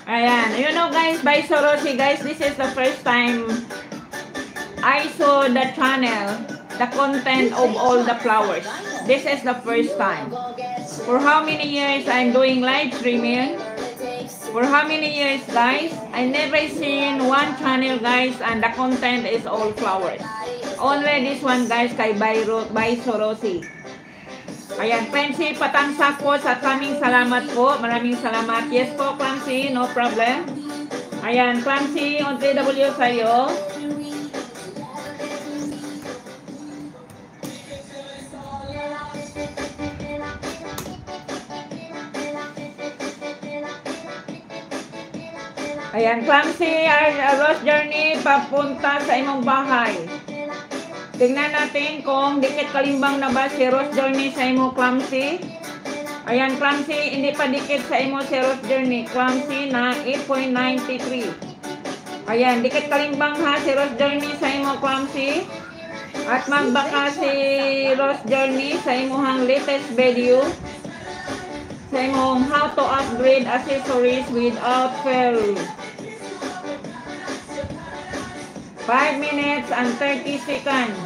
Ayan. You know guys, by Sorosi guys, this is the first time I saw the channel, the content of all the flowers. This is the first time. For how many years I'm doing live streaming? For how many years guys? I never seen one channel guys and the content is all flowers. Only this one guys kay by Sorosi. Ayan, Clancy, patangsak po sa kaming salamat po. Maraming salamat. Yes po, Clancy, no problem. Ayan, Clancy, on TW sa'yo. Ayan, Clancy, Rose Journey, papunta sa imong bahay. Tingnan natin kung dikit kalimbang na ba si Rose Journey sa imo, Clancy. Ayan, Clancy, hindi pa dikit sa imo si Rose Journey. Clancy na 8.93. Ayan, dikit kalimbang ha si Rose Journey sa imo, Clancy. At magbaka si Rose Journey sa imong latest video. Sa imong how to upgrade accessories without fail. 5 minutes and 30 seconds.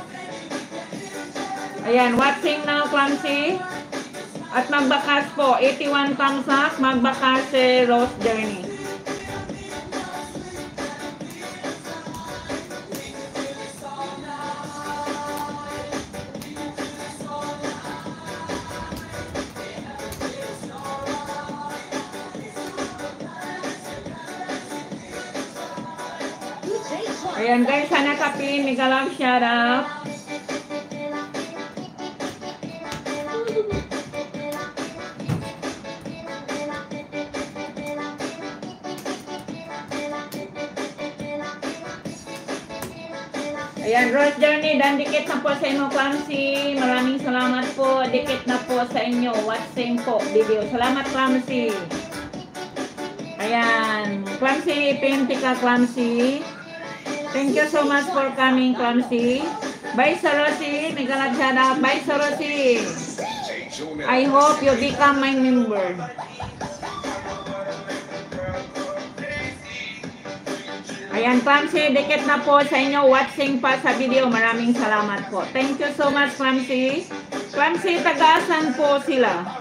Ayan, watching now, Clancy. At magbakas po, 81 pangsak, magbakas si Rose Journey. Ayan guys, sana kapin, mega love shout out. Ayan, Rose Journey, dan dikit na po sa inyo, Clancy. Maraming salamat po. Dikit na po sa inyo. Watching po video. Salamat, Clancy. Ayan, Clancy, pinti ka, Clancy. Thank you so much for coming, Clancy. Bye, Sorosi. Mega love shout out. Bye, Sorosi. I hope you become my member. Ayan, Clancy, dikit na po sa inyo. Watching pa sa video. Maraming salamat po. Thank you so much, Clancy. Clancy, tagasan po sila.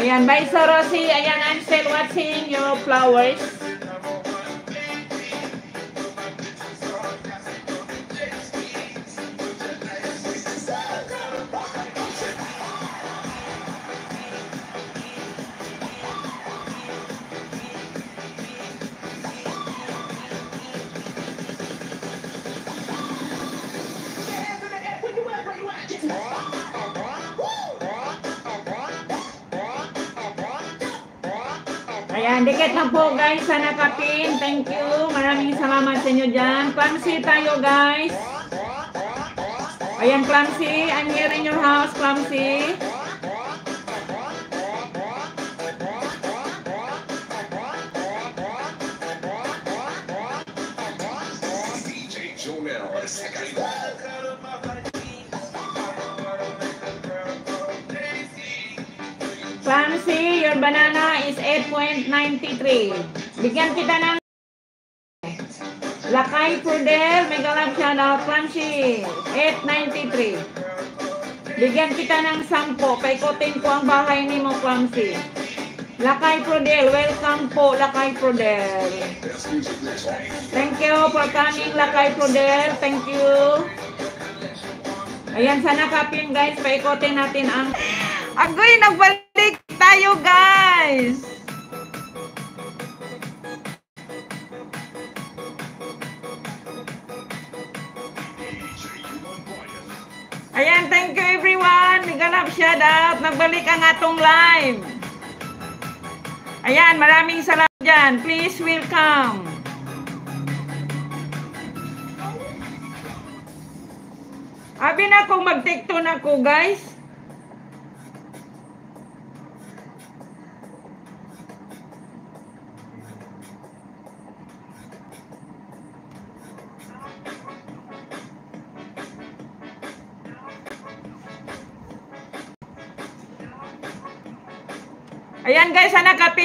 Ayan, bye, Sorosi. Ayan, I'm still watching your flowers. Ayan, dikit na po guys sa nakapin. Thank you. Maraming salamat sa inyo dyan. Clancy tayo guys. Ayan, Clancy. I'm here in your house, Clancy. Clancy, your banana is 8.93. Bigyan kita ng Lakay Prudel, mega love shout out, Clancy, 8.93. Bigyan kita ng 10. Paikotin ko ang bahay ni mo, Clancy. Lakay Prudel, welcome po, Lakay Prudel. Thank you for coming, Lakay Prudel. Thank you. Ayan, sana kapin guys, paikotin natin ang... Agoy, nagbalik tayo guys! Ayan, thank you everyone! Mega love shout out! Nagbalik ang atong live! Ayan, maraming salamat dyan! Please welcome! Abi na kung mag-tiktok na ko guys! Ayan guys, sana kapi.